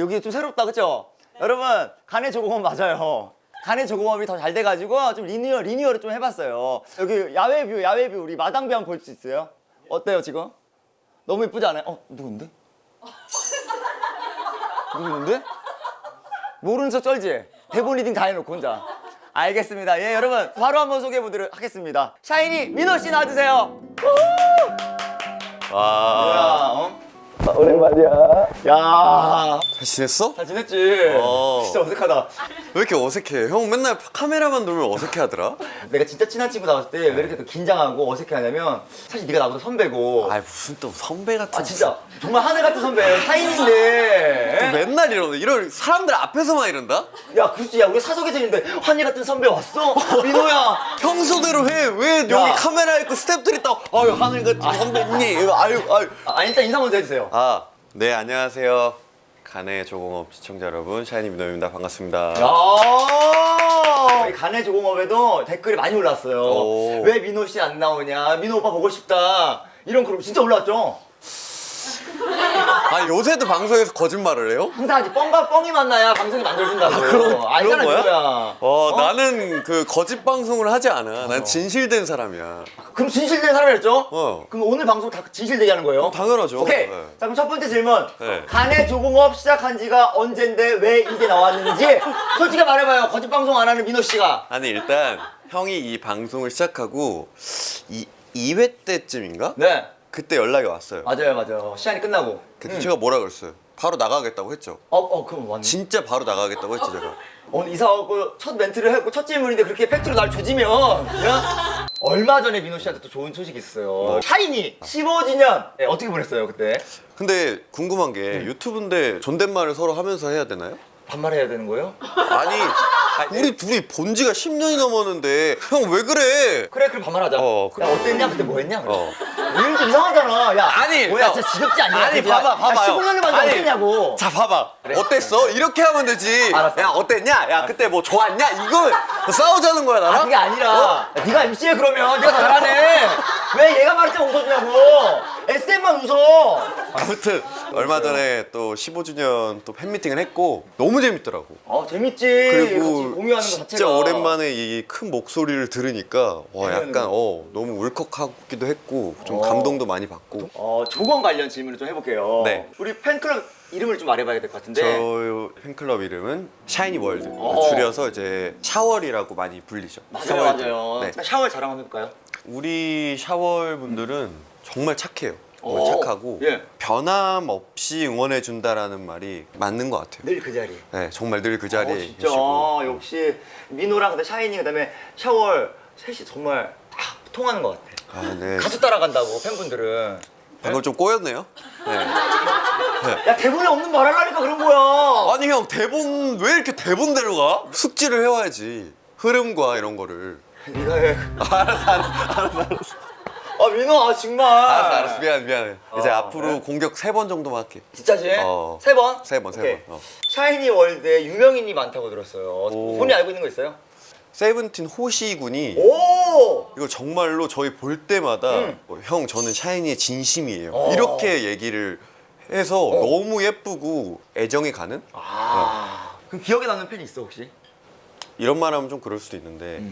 여기 좀 새롭다, 그쵸? 여러분, 간의 조공업 맞아요. 간의 조공업이 더 잘 돼가지고 좀 리니어를 좀 해봤어요. 여기 야외뷰 우리 마당뷰 한번 볼 수 있어요? 어때요 지금? 너무 예쁘지 않아요? 누군데? 누군데? 모르는 척 쩔지? 대본 리딩 다 해놓고 혼자. 알겠습니다. 예, 여러분 바로 한번 소개해보도록 하겠습니다. 샤이니 민호 씨 나와주세요. 와. 오랜만이야. 야, 잘 지냈어? 잘 지냈지? 진짜 어색하다. 왜 이렇게 어색해? 형 맨날 카메라만 돌면 어색해하더라? 내가 진짜 친한 친구 나왔을 때 왜 이렇게 또 긴장하고 어색해하냐면 사실 네가 나보다 선배고. 아 무슨 또 선배 같은. 진짜 정말 하늘 같은 선배예요. 샤이니인데. 맨날 이런 사람들 앞에서만 이런다? 야, 그렇지. 야, 우리 사석에서 있는데 환희 같은 선배 왔어? 민호야. 평소대로 해. 왜 여기 카메라 있고 스태프들이 또 아유 하늘 같은 선배님. 아유. 일단 인사 먼저 해주세요. 네 안녕하세요. 간의 조공업 시청자 여러분 샤이니 민호입니다. 반갑습니다. 우리 간의 조공업에도 댓글이 많이 올랐어요. 오. 왜 민호 씨 안 나오냐? 민호 오빠 보고 싶다. 이런 글 진짜 올라왔죠? 아 요새도 방송에서 거짓말을 해요? 항상 하지. 뻥과 뻥이 만나야 방송이 만들어진다고. 그런 거야? 민호야. 나는 그 거짓 방송을 하지 않아. 난 진실된 사람이야. 그럼 진실된 사람이었죠? 그럼 오늘 방송 다 진실되게 하는 거예요? 당연하죠. 오케이. 네. 자, 그럼 첫 번째 질문. 네. 간의 조공업 시작한 지가 언젠데 왜 이제 나왔는지 솔직히 말해봐요. 거짓 방송 안 하는 민호 씨가. 아니 일단 형이 이 방송을 시작하고 2회 때쯤인가? 네. 그때 연락이 왔어요. 맞아요. 시간이 끝나고. 그때 제가 뭐라 그랬어요? 바로 나가겠다고 했죠. 그럼 왔네. 진짜 바로 나가겠다고 했죠 제가. 오늘 이사하고 첫 멘트를 했고 첫 질문인데 그렇게 팩트로 날 조지면 그냥 얼마 전에 민호 씨한테 또 좋은 소식이 있어요. 샤이니 15주년 어떻게 보냈어요 그때? 근데 궁금한 게 유튜브인데 존댓말을 서로 하면서 해야 되나요? 반말해야 되는 거예요? 아니 우리 둘이 본 지가 10년이 넘었는데 형 왜 그래? 그래 그럼 반말하자. 그래. 야 어땠냐 그때 뭐 했냐? 이런 좀 이상하잖아. 야 아니, 뭐야 형. 진짜 지겹지 않냐? 아니, 봐봐요. 15년을 봤는데 아니. 어땠냐고. 자 봐봐 그래. 어땠어? 이렇게 하면 되지. 알았어. 야 어땠냐? 야 그때 뭐 좋았냐? 이거 싸우자는 거야 나랑? 그게 아니라 야, 네가 MC해 그러면 네가 잘하네. 왜 얘가 말할 때 웃어주냐고. SM만 웃어. 아무튼 얼마 전에 또 15주년 또 팬미팅을 했고 너무 재밌더라고. 재밌지. 같이 그리고 공유하는 거 진짜 자체가. 오랜만에 이 큰 목소리를 들으니까 약간 너무 울컥하기도 했고 좀 감동도 많이 받고. 조건 관련 질문을 좀 해볼게요. 네. 우리 팬클럽 이름을 좀 말해봐야 될 것 같은데. 저 팬클럽 이름은 샤이니 월드. 줄여서 이제 샤월이라고 많이 불리죠. 샤월드. 맞아요. 네. 샤월 자랑 한번 해볼까요? 우리 샤월 분들은 정말 착해요. 정말 착하고 예. 변함없이 응원해 준다라는 말이 맞는 것 같아요. 늘 그 자리. 네, 정말 늘 그 자리에 진짜 계시고. 역시 민호랑 근데 샤이니 그다음에 샤월 셋이 정말 다 통하는 것 같아. 네. 가수 따라간다고 팬분들은. 방금 좀 꼬였네요. 네. 야 대본에 없는 말 하려니까 그런 거야. 아니 형 대본 왜 이렇게 대본대로 가? 숙지를 해와야지. 흐름과 이런 거를. 네가 해. 알았어. 민호 정말. 알았어. 미안해. 이제 앞으로 그래? 공격 3번 정도만 할게. 진짜지? 세 번? 세 번. 오케이. 샤이니 월드에 유명인이 많다고 들었어요. 오. 본인이 알고 있는 거 있어요? 세븐틴 호시 군이 오! 이거 정말로 저희 볼 때마다 형 저는 샤이니의 진심이에요. 이렇게 얘기를 해서 너무 예쁘고 애정이 가는? 그럼 기억에 남는 팬이 있어 혹시? 이런 말 하면 좀 그럴 수도 있는데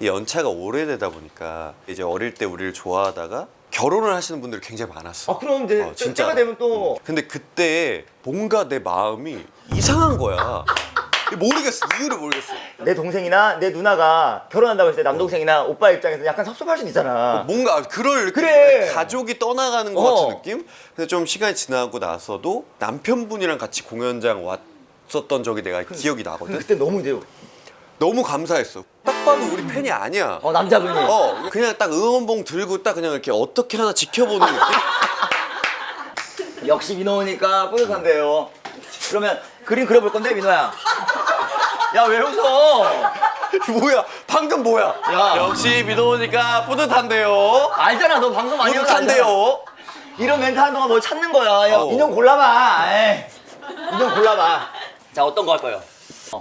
이 연차가 오래되다 보니까 이제 어릴 때 우리를 좋아하다가 결혼을 하시는 분들이 굉장히 많았어. 그럼 이제 진짜. 때가 되면 또 근데 그때 뭔가 내 마음이 이상한 거야. 모르겠어. 이유를 모르겠어. 내 동생이나 내 누나가 결혼한다고 했을 때 남동생이나 오빠 입장에서 약간 섭섭할 수도 있잖아. 뭔가 그럴 그래. 가족이 떠나가는 것 같은 느낌? 근데 좀 시간이 지나고 나서도 남편분이랑 같이 공연장 왔었던 적이 내가 기억이 나거든. 근데 그때 너무 이제 너무 감사했어. 딱 봐도 우리 팬이 아니야. 남자분이 그냥 딱 응원봉 들고 딱 그냥 이렇게 어떻게 하나 지켜보는 느낌? 역시 민호니까 뿌듯한데요. 그러면 그림 그려볼 건데 민호야. 야 왜 웃어? 뭐야? 방금 뭐야? 야. 역시 민호니까 뿌듯한데요. 알잖아 너 방송 많이 해서 알잖아. 뿌듯한데요. 이런 멘트 하는 동안 뭘 찾는 거야. 야 인형 골라봐. 인형 골라봐. 자 어떤 거 할 거예요?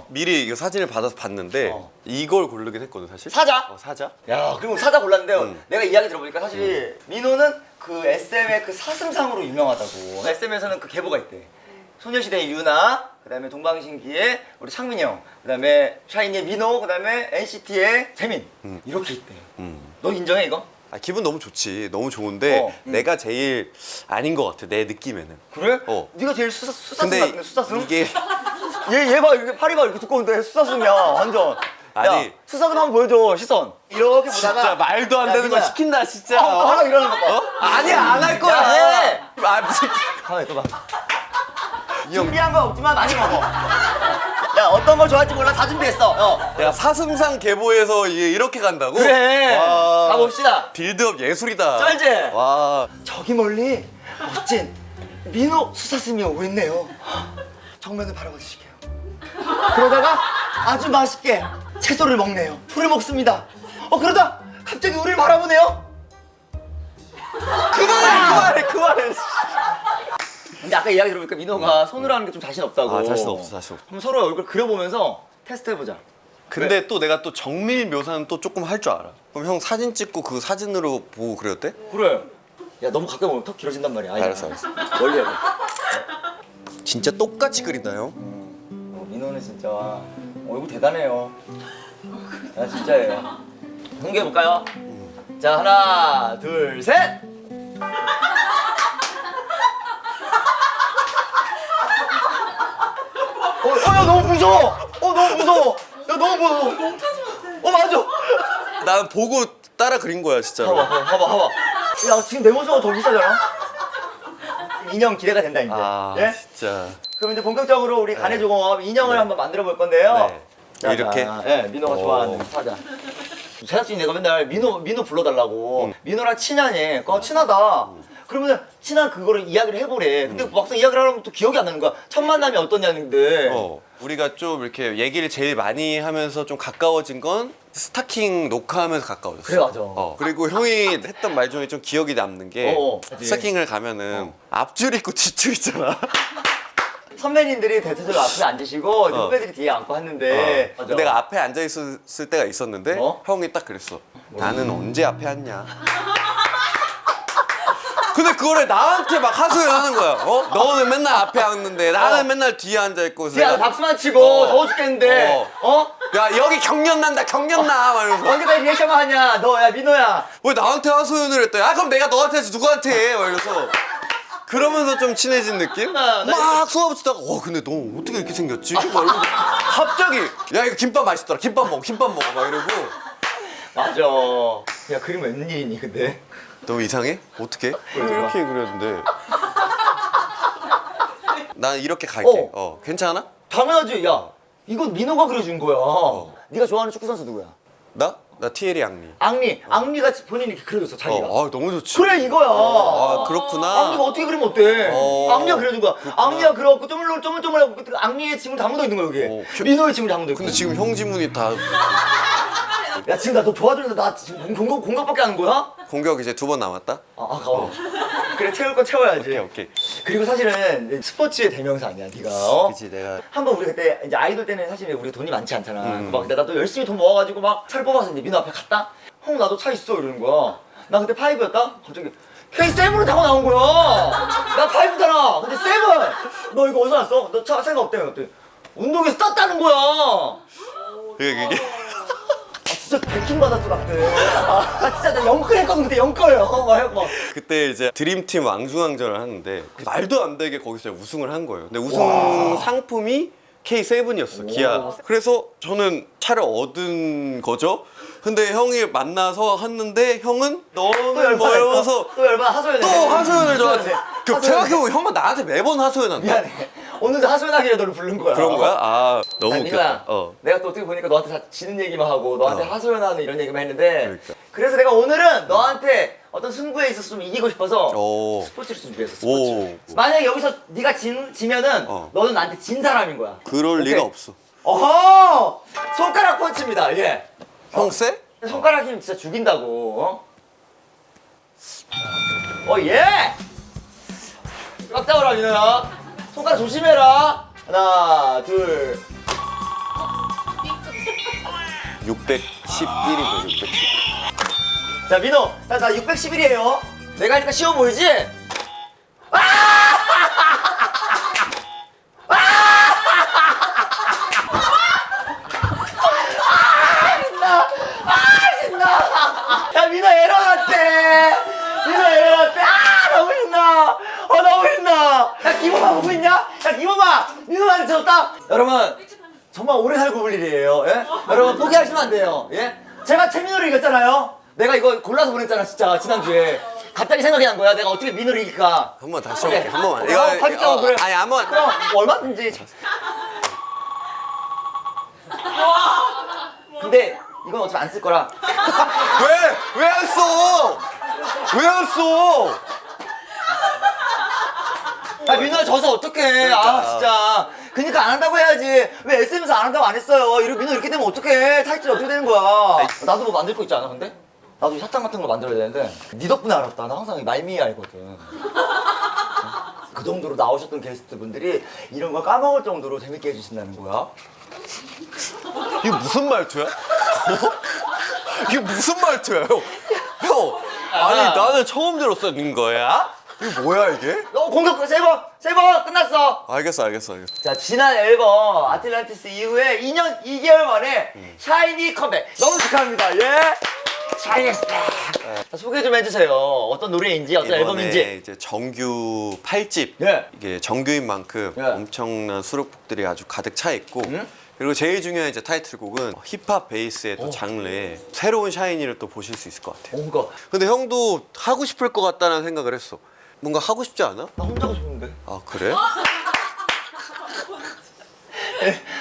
미리 이거 사진을 받아서 봤는데 이걸 고르긴 했거든 사실. 사자? 사자. 야 그리고 사자 골랐는데요. 내가 이야기 들어보니까 사실 민호는 그 SM의 그 사슴상으로 유명하다고. SM에서는 그 계보가 있대. 소녀시대의 유나, 그다음에 동방신기의 우리 창민이 형, 그다음에 샤이니의 민호, 그다음에 NCT의 재민. 이렇게 있대. 너 인정해 이거? 아, 기분 너무 좋지. 너무 좋은데 내가 제일 아닌 것 같아. 내 느낌에는. 그래? 어. 네가 제일 수사승 근데 같은데 수사승? 이게 얘 봐, 이렇게 팔이 봐, 이렇게 두꺼운데 수사승이야 완전. 아니. 야, 수사승 한번 보여줘 시선. 이렇게 보다가 진짜 말도 안 야, 되는 거 민호야. 시킨다 진짜. 하나 이러는 거 봐. 아니야 안 할 거야. 야, 해. 아 무슨 가만히 있어봐. 준비한 건 없지만 많이 먹어. 야, 어떤 걸 좋아할지 몰라. 다 준비했어. 야 사슴상 계보에서 이렇게 간다고? 그래. 와. 가봅시다. 빌드업 예술이다. 쩔지? 와. 저기 멀리 멋진 민호 수사슴이 오고 있네요. 정면을 바라봐 주실게요. 그러다가 아주 맛있게 채소를 먹네요. 풀을 먹습니다. 그러다 갑자기 우리를 바라보네요. 그만해. 근데 아까 이야기 들어보니까 민호가 손으로 하는 게 좀 자신 없다고. 아 자신 없어. 한번 서로 얼굴 그려보면서 테스트 해보자. 근데 또 내가 또 정밀 묘사는 또 조금 할 줄 알아. 그럼 형 사진 찍고 그 사진으로 보고 그렸대? 그래. 야, 너무 가까이 오면 턱 길어진단 말이야. 아니야. 알았어. 멀리 해봐. 진짜 똑같이 그린다 형. 민호는 진짜 얼굴 대단해요. 아, 진짜예요. 공개해볼까요? 자, 하나, 둘, 셋! 야, 너무 무서워! 너무 무서워! 야, 너무 무서워! 맞아! 난 보고 따라 그린 거야 진짜로. 봐봐. 야, 지금 내 모습보다 더 비싸잖아? 인형 기대가 된다, 이제. 아 예? 진짜. 그럼 이제 본격적으로 우리 간의 조공업 인형을 한번 만들어 볼 건데요. 네. 자, 이렇게? 자, 예, 민호가 좋아하는 사자. 제작진이 내가 맨날 민호 불러달라고. 민호랑 친하니? 친하다. 그러면 친한 그거를 이야기를 해보래. 근데 막상 이야기를 하려면 또 기억이 안 나는 거야. 첫 만남이 어떠냐는데. 우리가 좀 이렇게 얘기를 제일 많이 하면서 좀 가까워진 건 스타킹 녹화하면서 가까워졌어. 그래, 맞아. 그리고 형이 했던 말 중에 좀 기억이 남는 게 스타킹을 가면은 앞줄 있고 뒷줄 있잖아. 선배님들이 대체적으로 앞에 앉으시고 후배들이 뒤에 앉고 했는데. 맞아. 내가 앞에 앉아 있었을 때가 있었는데 어? 형이 딱 그랬어. 나는 언제 앞에 앉냐? 근데 그거를 나한테 막 하소연하는 거야. 너는 맨날 앞에 앉는데 나는 맨날 뒤에 앉아 있고. 뒤에 박수만 치고 더워 죽겠는데. 야 여기 경련 난다 경련 나. 막 이러면서. 언제까지 리액션만 하냐? 야, 민호야. 왜 나한테 하소연을 했대? 그럼 내가 너한테 해서 누구한테 해? 막 이러면서. 그러면서 좀 친해진 느낌? 막 수업 듣다가 근데 너 어떻게 이렇게 생겼지? 막 이러면서 갑자기 야 이거 김밥 맛있더라. 김밥 먹어 막 이러고. 맞아. 야, 그림 웬일이니 근데? 너무 이상해? 어떻게? 이렇게 그렸는데. 난 이렇게 갈게. 괜찮아? 당연하지. 야, 이건 민호가 그려준 거야. 네가 좋아하는 축구 선수 누구야? 나 티에리 앙리. 앙리가 본인이 이렇게 그려줬어 자기가. 너무 좋지. 그래 이거야. 그렇구나. 앙리가 어떻게 그리면 어때? 앙리가 그려준 거야. 앙리가 그려갖고 쪼물쪼물하고 앙리의 지문 다 묻어 있는 거야 여기. 민호의 지문 다 묻어 있고. 근데 지금 형 지문이 다 야, 지금 나 너 도와주는데 나 지금 공격밖에 하는 거야? 공격 이제 2번 남았다. 가워. 그래, 채울 건 채워야지. 오케이. 그리고 사실은 스포츠의 대명사 아니야, 네가. 그치 내가 한번 우리 그때 이제 아이돌 때는 사실 우리가 돈이 많지 않잖아. 막 근데 나도 열심히 돈 모아가지고 막 차를 뽑아서 이제 민호 앞에 갔다. 형 나도 차 있어 이러는 거야. 나 그때 파이브였다. 갑자기 K7을 타고 나온 거야. 나 파이브잖아. 근데 세븐. 너 이거 어디서 났어? 너 차 생각 없다며 그때. 운동에서 땄다는 거야. 그게 진짜 백킹 받았어 나 그때. 진짜 나 영끌 했거든 그때 영끌요. 막. 그때 이제 드림팀 왕중왕전을 하는데 말도 안 되게 거기서 우승을 한 거예요. 근데 우승 상품이 K7이었어 기아. 그래서 저는 차를 얻은 거죠. 근데 형이 만나서 했는데 형은 너는 뭐 이러면서 또 열받아 하소연해. 또 하소연을 저한테. 하소연해. 생각해보면 형만 나한테 매번 하소연한다. 미안해. 오늘도 하소연하기에 너를 부른 거야. 그런 거야? 너무 아니, 웃겼다. 민호야, 내가 또 어떻게 보니까 너한테 다 지는 얘기만 하고 너한테 하소연하는 이런 얘기만 했는데 그러니까. 그래서 내가 오늘은 너한테 어떤 승부에 있어서 좀 이기고 싶어서 오. 스포츠를 준비했어. 오. 만약에 여기서 네가 지면은 너는 나한테 진 사람인 거야. 그럴 오케이? 리가 없어. 어허! 손가락 펀치입니다. 예. 형 쎄? 손가락 힘 진짜 죽인다고. 예! 꽉 잡아라 민호야. 손가락 조심해라. 하나, 둘. 611이고 610. 자, 민호. 나 611이에요. 내가 하니까 쉬워 보이지? 정말 오래 살고 볼 일이에요. 예? 여러분 포기하시면 안 돼요. 예? 제가 최민호를 이겼잖아요. 내가 이거 골라서 보냈잖아 진짜 지난주에. 갑자기 생각이 난 거야. 내가 어떻게 민호를 이길까? 한 번 다시 해볼게. 한 번만. 이거 그래. 아니 한 번. 그럼 얼마든지. 근데 이건 어차피 안 쓸 거라. 왜 안 써? 왜 안 써? 아 민호야 져서 어떡해. 아 그러니까. 진짜. 그니까 안 한다고 해야지. 왜 SM에서 안 한다고 안 했어요. 이렇게 민호 이렇게 되면 어떡해. 타이틀이 어떻게 되는 거야. 나도 뭐 만들 거 있지 않아 근데? 나도 사탕 같은 거 만들어야 되는데 네 덕분에 알았다. 나 항상 말미에 알거든. 그 정도로 나오셨던 게스트분들이 이런 걸 까먹을 정도로 재밌게 해주신다는 거야. 이게 무슨 말투야? 이게 무슨 말투야, 형? 형, 아니 나는 처음 들었었는 거야? 이게 뭐야 이게? 공격 세 번 끝났어. 알겠어. 자 지난 앨범 아틀란티스 이후에 2년 2개월 만에 샤이니 컴백 너무 축하합니다. 예. 샤이니 컴백. 자, 소개 좀 해주세요. 어떤 노래인지 어떤 이번에 앨범인지. 이제 정규 8집 예. 이게 정규인 만큼 예. 엄청난 수록곡들이 아주 가득 차 있고 음? 그리고 제일 중요한 이제 타이틀곡은 힙합 베이스의 또 장르에 새로운 샤이니를 또 보실 수 있을 것 같아요. 뭔가 근데 형도 하고 싶을 것 같다는 생각을 했어. 뭔가 하고 싶지 않아? 나 혼자 하고 싶은데. 아 그래?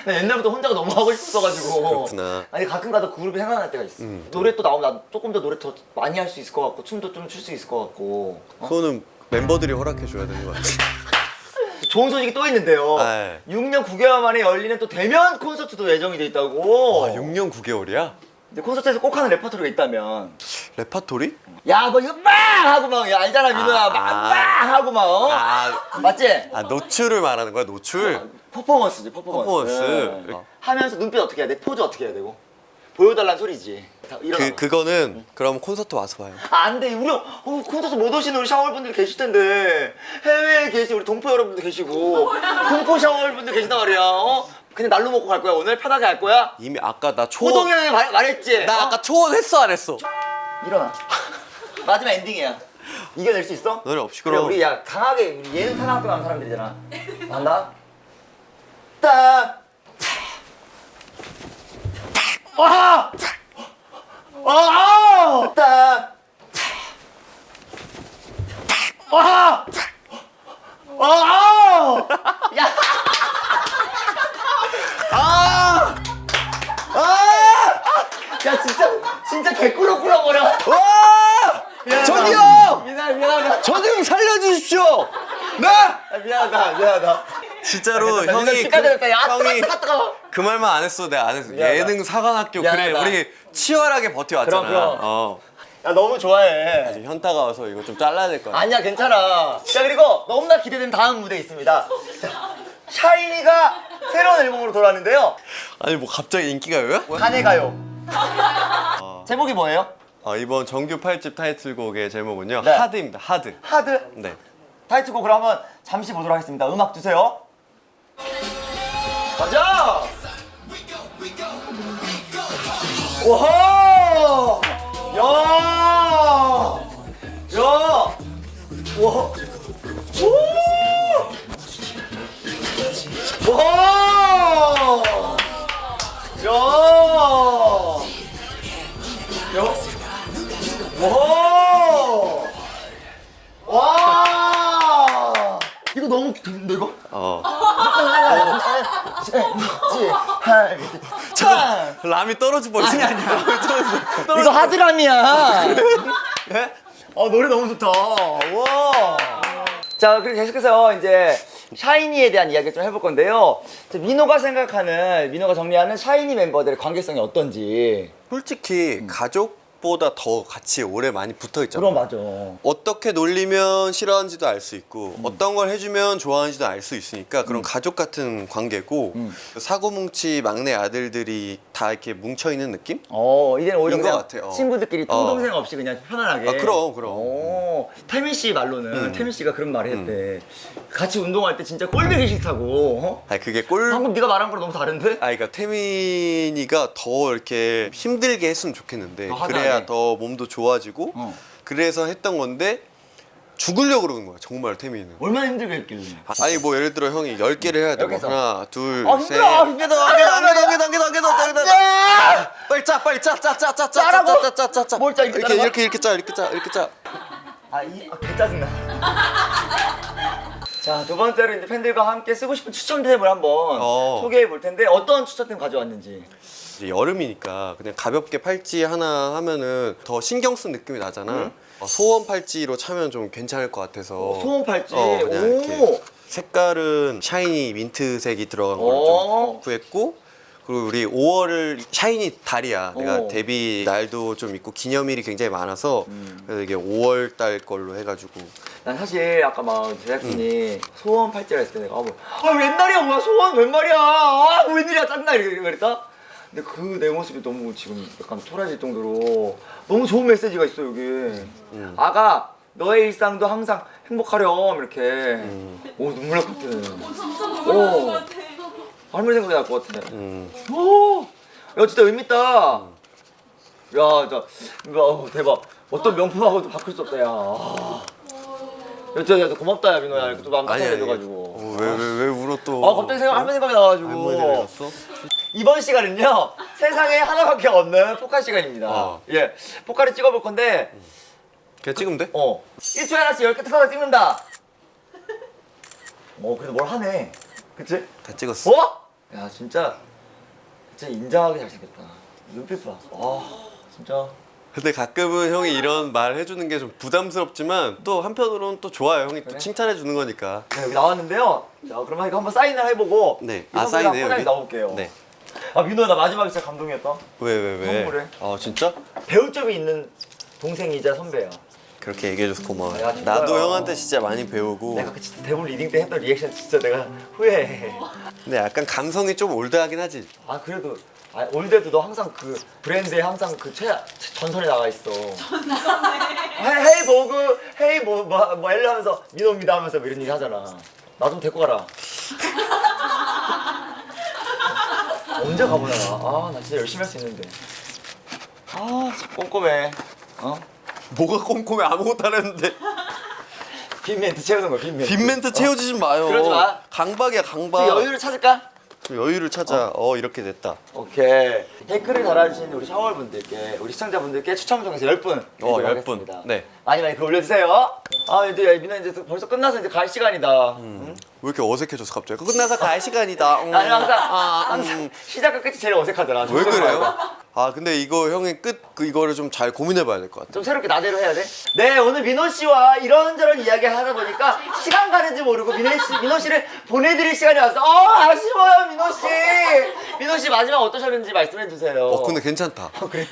나 옛날부터 혼자가 너무 하고 싶어가지고. 그렇구나. 아니 가끔가다 그룹이 생각날 때가 있어. 노래 또 나오면 나 조금 더 노래 더 많이 할 수 있을 것 같고 춤도 좀 출 수 있을 것 같고. 그거는 멤버들이 허락해 줘야 되는 거 같아. 좋은 소식이 또 있는데요. 네. 6년 9개월 만에 열리는 또 대면 콘서트도 예정이 돼 있다고. 아 6년 9개월이야? 근데 콘서트에서 꼭 하는 레퍼토리가 있다면. 레파토리? 야 뭐 이거 막 하고 막 야, 알잖아 민호야 막 하고 막 어? 맞지? 노출을 말하는 거야 노출? 퍼포먼스지 퍼포먼스. 퍼포먼스. 네. 하면서 눈빛 어떻게 해야 돼? 포즈 어떻게 해야 되고? 보여달라는 소리지. 다 일어나. 그거는 그럼 콘서트 와서 봐요. 안 돼. 우리 콘서트 못 오시는 우리 샤월분들 계실 텐데 해외에 계신 우리 동포 여러분들 계시고 동포 샤월분들 계신단 말이야. 어? 그냥 날로 먹고 갈 거야 오늘? 편하게 할 거야? 이미 아까 나 초원 호동이 형이 말했지? 나 아까 초원했어 안 했어? 일어나. 마지막 엔딩이야. 이겨낼 수 있어? 노래 없이 그래 그럼 우리 야 강하게 우리 예능 사랑학교 가는 사람들이잖아. 간다. 딱. 와! 와! 딱. 와! 와! 야! 아! 아! 야 진짜 개꾸럭꾸럭거려. 와! 미안하다. 저기요! 미안하다. 저 좀 살려주십시오! 네! 아, 미안하다. 진짜로 알겠다. 형이 축하드렸다. 야, 형이 뜨거워. 그 말만 안 했어 내가 안 했어 미안하다. 예능 사관학교 그래 미안하다. 우리 치열하게 버텨왔잖아 그럼. 야 너무 좋아해. 지금 현타가 와서 이거 좀 잘라야 될 것 같아 아니야 괜찮아. 자 그리고 너무나 기대되는 다음 무대 있습니다. 자, 샤이니가 새로운 앨범으로 돌아왔는데요. 아니 뭐 갑자기 인기가요야? 간의 가요. 제목이 뭐예요? 이번 정규 8집 타이틀곡의 제목은요 네. 하드입니다 하드 하드. 네. 타이틀곡을 한번 잠시 보도록 하겠습니다. 음악 주세요. 가자. 오호. 야. 야. 와. 오. 와. 야. 야. 와. 와. 이거 너무 좋은데 이거? 참. 람이 떨어질 뻔했어 아니야. 이거 하드람이야. 예? 노래 너무 좋다. 와. 자, 그리고 계속해서 이제 샤이니에 대한 이야기를 좀 해볼 건데요. 민호가 정리하는 샤이니 멤버들의 관계성이 어떤지. 솔직히 가족보다 더 같이 오래 많이 붙어 있잖아 그럼 맞아. 어떻게 놀리면 싫어하는지도 알 수 있고 어떤 걸 해주면 좋아하는지도 알 수 있으니까 그런 가족 같은 관계고 사고뭉치 막내 아들들이 다 이렇게 뭉쳐있는 느낌? 이제는 오히려 인것 그냥 같아. 친구들끼리 동생 없이 그냥 편안하게. 그럼 태민 씨 말로는 태민 씨가 그런 말을 했대. 같이 운동할 때 진짜 꼴보기 싫다고. 어? 아니 그게 방금 네가 말한 거랑 너무 다른데? 그러니까 태민이가 더 이렇게 힘들게 했으면 좋겠는데 더 하드하게. 그래야 더 몸도 좋아지고 그래서 했던 건데 죽으려고 그러는 거야 정말 태민이는 얼마나 힘들게 했길래. 아니 뭐 예를 들어 형이 10개를 해야 되고 이렇게 해서. 하나 둘 셋 힘들어. 빨리 짜 빨리 짜라고? 짜짜짜짜짜짜짜 뭘 짜, 이렇게 짜는 거야? 이렇게 짜 이렇게 짜 이렇게 짜. 개 짜증나. 자, 두 번째로 이제 팬들과 함께 쓰고 싶은 추천템을 한번 소개해 볼 텐데 어떤 추천템 가져왔는지. 이제 여름이니까 그냥 가볍게 팔찌 하나 하면은 더 신경 쓴 느낌이 나잖아. 소원 팔찌로 차면 좀 괜찮을 것 같아서. 소원 팔찌. 그냥 이렇게 색깔은 샤이니 민트색이 들어간 걸 좀 구했고, 그리고 우리 5월을 샤이니 달이야. 내가 데뷔 날도 좀 있고 기념일이 굉장히 많아서 그래서 이게 5월 달 걸로 해가지고. 난 사실 아까 막 제작진이 소원 팔찌라 했을 때 내가 웬날이야 뭐야 소원 웬 말이야 뭐 웬일이야 짠나 이렇게 그랬다. 근데 그 내 모습이 너무 지금 약간 초라해질 정도로 너무 좋은 메시지가 있어 여기. 아가 너의 일상도 항상 행복하렴 이렇게. 오 눈물 날 것 같아. 진짜 눈물 나는 것 같아. 할머니 생각이 날 것 같아. 오, 야 진짜 의미 있다. 야, 진짜 대박. 어떤 명품하고도 바꿀 수 없다 야. 야, 진짜 고맙다 야 민호야. 이렇게 또 마음 따뜻하게 해줘가지고. 왜 울어 또? 갑자기 할머니 생각이 나가지고. 할머니 생각났어? 이번 시간은요 세상에 하나밖에 없는 포카 시간입니다. 예, 포카를 찍어볼 건데. 그냥 찍으면 돼? 1초에 하나씩 10개 뜯어서 찍는다. 그래도 뭘 하네. 그치? 다 찍었어. 야 진짜 인자하게 잘생겼다. 눈빛 봐. 진짜. 근데 가끔은 형이 이런 말 해주는 게 좀 부담스럽지만 또 한편으로는 또 좋아요. 형이 또 칭찬해 주는 거니까. 네, 여기 나왔는데요. 자, 그러면 이거 한번 사인을 해보고. 네. 이 선물이랑 사인해요, 포장해 여기? 넣어볼게요. 네. 민호야 나 마지막에 진짜 감동이었다. 왜? 선물을. 진짜? 배울 점이 있는 동생이자 선배야. 그렇게 얘기해줘서 고마워. 야, 진짜요. 나도 형한테 진짜 많이 배우고. 내가 그 진짜 대본 리딩 때 했던 리액션 진짜 내가 후회해. 근데 약간 감성이 좀 올드하긴 하지. 그래도 올드에도 너 항상 그 브랜드에 항상 그 전선에 나가 있어. 헤이 보그 헤이 뭐 엘리 하면서 민호입니다 하면서 뭐 이런 얘기 하잖아. 나 좀 데리고 가라. 언제 가보냐 나. 나 진짜 열심히 할 수 있는데. 진짜 꼼꼼해. 뭐가 꼼꼼해 아무것도 안 했는데. 빈 멘트 채우는 거야 빈 멘트. 빈 멘트 채워주지 마요. 그러지 마. 강박이야 강박. 좀 여유를 찾을까? 좀 여유를 찾아. 이렇게 됐다. 오케이. 댓글을 달아주신 우리 샤워분들께 우리 시청자분들께 추첨을 통해서 10분 10분. 네. 많이 글 올려주세요. 이제 민호 이제 벌써 끝나서 이제 갈 시간이다. 왜 이렇게 어색해졌어 갑자기? 끝나서 갈 시간이다. 아니 항상 시작과 끝이 제일 어색하더라. 왜 그래요? 근데 이거 형이 이거를 좀 잘 고민해봐야 될 것 같아. 좀 새롭게 나대로 해야 돼? 네, 오늘 민호 씨와 이런저런 이야기 하다 보니까 시간 가는지 모르고 민호 씨를 보내드릴 시간이 왔어. 아쉬워요 민호 씨. 민호 씨 마지막 어떠셨는지 말씀해 주세요. 근데 괜찮다. 그래?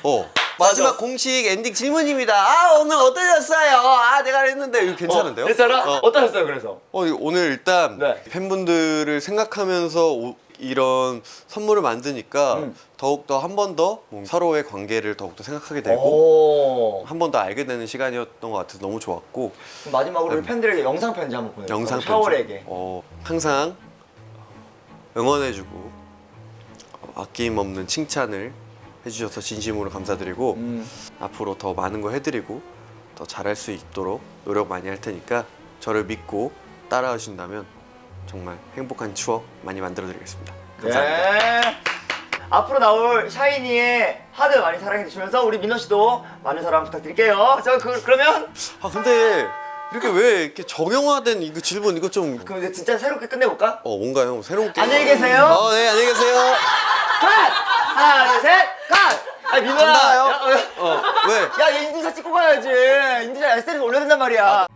마지막 공식 엔딩 질문입니다. 오늘 어떠셨어요? 내가 했는데 이거 괜찮은데요? 괜찮아? 어떠셨어요 그래서? 오늘 일단 네. 팬분들을 생각하면서 이런 선물을 만드니까 더욱더 한 번 더 서로의 관계를 더욱더 생각하게 되고 한 번 더 알게 되는 시간이었던 것 같아서 너무 좋았고, 그럼 마지막으로 우리 팬들에게 영상 편지 한번 보내요. 영상 편지. 샤월에게. 항상 응원해주고 아낌없는 칭찬을 해주셔서 진심으로 감사드리고 앞으로 더 많은 거 해드리고 더 잘할 수 있도록 노력 많이 할 테니까 저를 믿고 따라와 주신다면 정말 행복한 추억 많이 만들어 드리겠습니다. 감사합니다. 네. 앞으로 나올 샤이니의 하드 많이 사랑해 주시면서 우리 민호 씨도 많은 사랑 부탁드릴게요. 자, 그러면 근데 이렇게 왜 이렇게 정형화된 이거 질문 이거 좀 그럼 이제 진짜 새롭게 끝내볼까? 뭔가 형 새로운 게 안녕히 계세요. 네, 안녕히 계세요. 컷! 하나, 둘, 셋, 컷! 민호야. 간다요? 야, 왜? 얘 인증샷 찍고 가야지. 인증샷 SNS 올려야 된단 말이야.